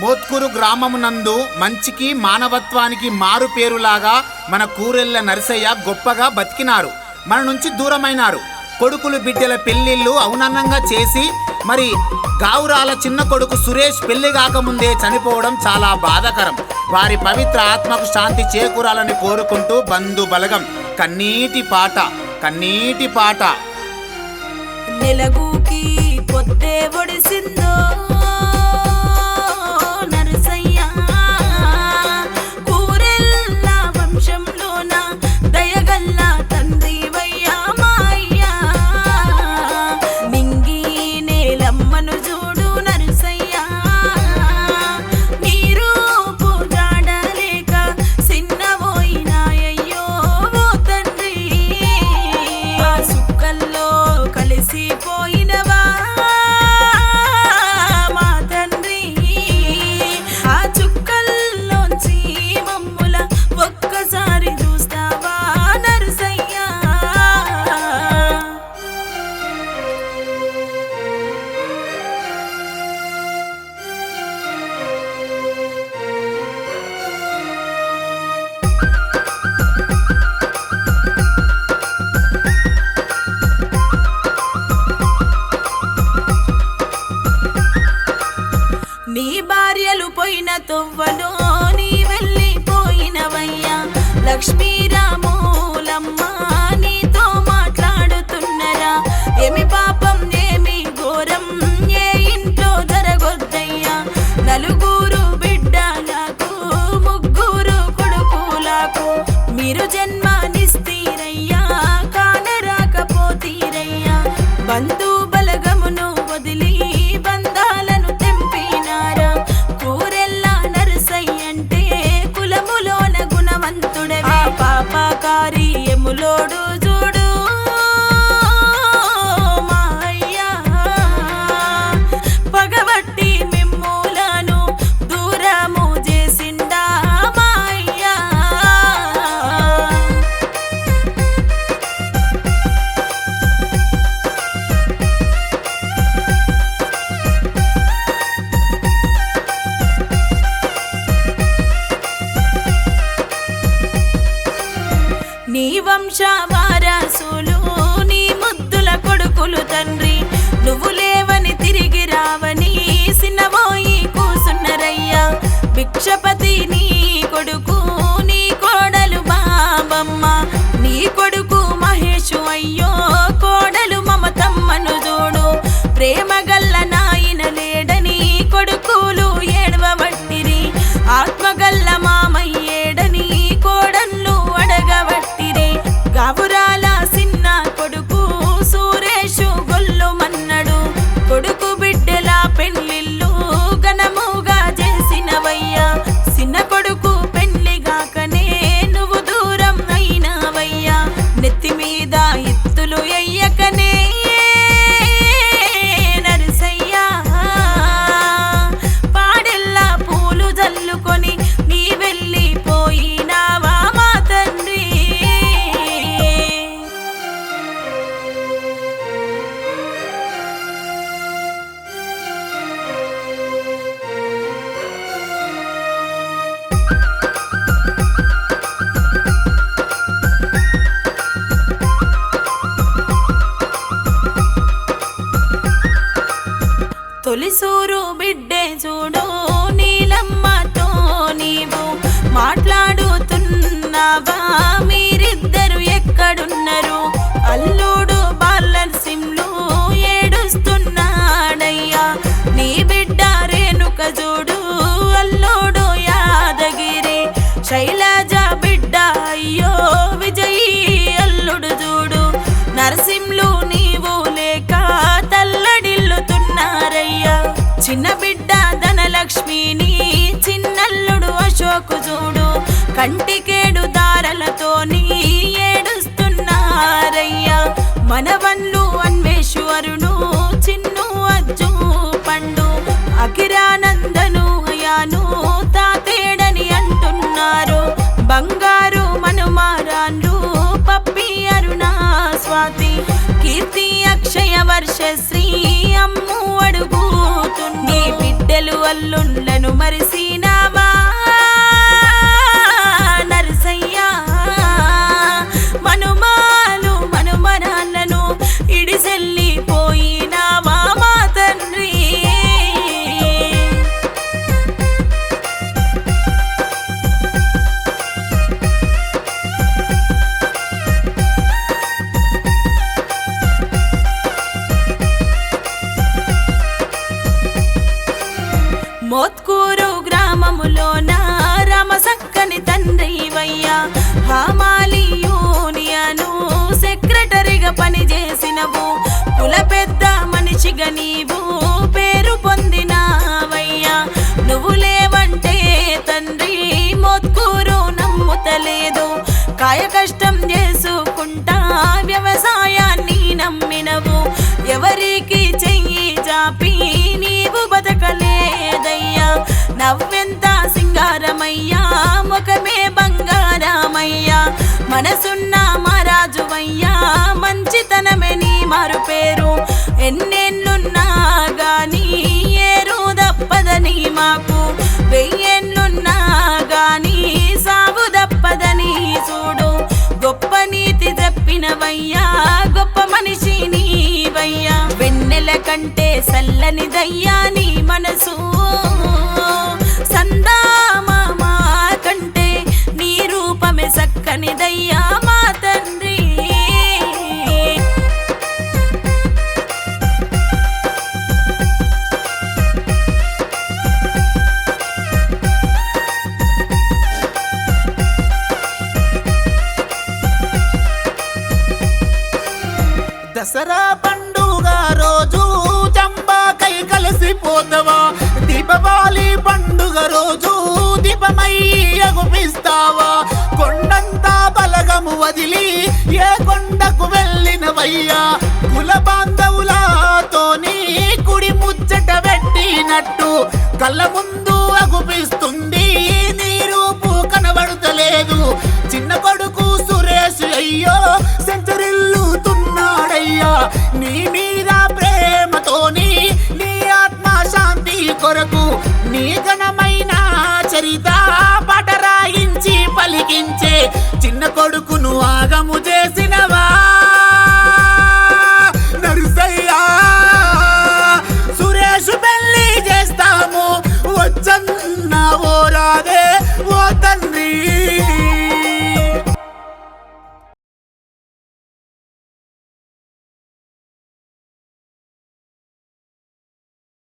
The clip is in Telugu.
మోత్కూరు గ్రామమునందు మంచికి మానవత్వానికి మారు పేరులాగా మన కూరెళ్ళ నరసయ్య గొప్పగా బతికినారు. మన నుంచి దూరమైనారు. కొడుకులు బిడ్డల పెళ్లిళ్ళు ఔనన్నంగా చేసి మరి గావురాల చిన్న కొడుకు సురేష్ పెళ్లి కాకముందే చనిపోవడం చాలా బాధాకరం. వారి పవిత్ర ఆత్మకు శాంతి చేకూరాలని కోరుకుంటూ బంధు బలగం కన్నీటి పాట. నెలగూకి పొద్దే ఒడిసిందో నరసయ్య, కూరెళ్ళ వంశంలోన దయగల్ల తండ్రివయ్యా మాయ్యా. నింగి నేలమ్మను చూడు నరసయ్య, మీరు పూజాడలేక సిన్నబోయినాయ్యో ఓ తండ్రి. ఆ సుక్కల్లో కలిసిపోయినవా మా తండ్రి, ఆ చుక్కల్లోంచి మమ్ముల ఒక్కసారి చూస్తావా నరసయ్య. నీ భార్యలు పోయిన తొవ్వలో నీ వెళ్ళిపోయినవయ్యా. లక్ష్మీరాములమ్మ నీతో మాట్లాడుతున్నరా, ఏమి పాపం ఏమి ఘోరం ఏ ఇంట్లో జరగొద్దయ్యా. నలుగురు బిడ్డలకు ముగ్గురు కొడుకులకు మీరు జన్మనిస్తీరయ్యా, కానరాకపోతీరయ్యా. బంధు బలగమును వదిలి బంధాలను తెంపినారా. కూరెళ్ళ నరసయ్యంటే కులములోన గుణవంతుడవే. ఆ పాపకారి ఎములోడు చూడు మా అయ్యా, పగబట్టి మిమ్ములను దూరము చేసిండా మా అయ్యా. నీ వంశ వారసులు నీ ముద్దుల కొడుకులు తండ్రి, నువ్వు లేవని తిరిగి రావని సిన్నబోయి కూసున్నరయ్యా. భిక్షపతి నీ కొడుకు, నీ కోడలు బాబమ్మ, నీ కొడుకు మహేషు అయ్యో కోడలు మమతమ్మను చూడు. ప్రేమగల్ల నాయన లేడని కొడుకులు ఏడవబట్టిరి, ఆత్మగల్ల మామయ్యేడని కోడళ్ళు అడగబట్టిరి. గావురాల సిన్న కొడుకు సురేషు గొల్లు మన్నడు, కొడుకు బిడ్డల పెళ్లిళ్ళు ఘనముగా చేసినవయ్యా. సిన్న కొడుకు పెళ్లిగాకనే నువ్వు దూరం అయినవయ్యా. నెత్తి మీద ఇత్తులు ఎయ్యకనే నరసయ్యా, పాడెల్లా పూలు జల్లుకొని నీ వెళ్ళిపోయినావా మా తండ్రి. తొలిసూరు బిడ్డే చూడు నీలమ్మతో నీవు మాట్లాడుతున్నావా, మీరిద్దరు ఎక్కడున్నారు. అల్లుడు బాలనరసింహులు ఏడుస్తున్నాడయ్యా. నీ బిడ్డ రేణుక చూడు, అల్లుడు యాదగిరి. శైలజ బిడ్డ అయ్యో విజయీ అల్లుడు చూడు. నరసింహులు నీవు లేక తల్లడిల్లుతున్నారయ్యా. చిన్న బిడ్డ ధనలక్ష్మిని చిన్నల్లుడు అశోకు చూడు, కంటికేడు దారలతోని ఏడుస్తున్నారయ్యా. మనవన్లు అన్వేశ్వరును చిన్ను అజ్జు పండు అకిరానందను అయాను తాతేడని అంటున్నారు. బంగారు మనుమారాన్లు పప్పి అరుణా స్వాతి కీర్తి అక్షయ వర్షశ్రీ అమ్ము అడుగుతున్నీ బిడ్డలు అల్లుండ్లను మరిసినావా నరసయ్యా మనుమాలు మనుమరాలను ఇడిసెల్లిపోయినావా మా తండ్రి. మోత్కూరు గ్రామములోన రామసక్కని తండ్రివయ్యా, హామాలి యూనియను సెక్రటరీగా పనిచేసినవు, కుల పెద్ద మనిషిగా నీవు పేరు పొందినావయ్యా. నువ్వు లేవంటే తండ్రి మోత్కూరు నమ్ముతలేదు, కాయ కష్టం చేసుకుంటా వ్యవసాయాన్ని నమ్మినవు, ఎవరికి చెయ్యి జాపి నీవు బతకలేదయ్యా. నవ్వెంత సింగారమయ్యా, ముఖమే బంగారమయ్యా, మనసున్న మహారాజువయ్యా, మంచితనమే నీ మారు పేరు. ఎన్నెన్నున్నా గాని ఏరు దప్పదని మాకు, వెయ్యేళ్ళున్నా గాని సాగు దప్పదని చూడు. గొప్ప నీతి చెప్పినవయ్యా, గొప్ప మనిషి నీవయ్యా, వెన్నెల కంటే సల్లనిదయ్యా నీ మనసు, సందామామ కంటే నీ రూపమే సక్కనిదయ్యా మా తండ్రి. దసరా పండుగ రోజు చంబాకై కలిసిపోతావా, దీపావళి పండుగ రోజు దీపమై అగుపిస్తావా, కొండంతా బలగము వదిలి ఏ కొండకు వెళ్ళినవయ్యా, కుల బాంధవులతోని కుడి ముచ్చట పెట్టినట్టు కళ్ళ ముందు అగుపిస్తుంది, నీ రూపు కనబడతలేదు. చిన్న కొడుకు సురేష్ అయ్యో సెంచరిల్లుతున్నాడయ్యా, నీ మీద ప్రేమతోని నీ ఆత్మ శాంతి కొరకు నీ ఘనమైన చరిత పాట రాయించి పలికించే చిన్న కొడుకును ఆగము చేసిన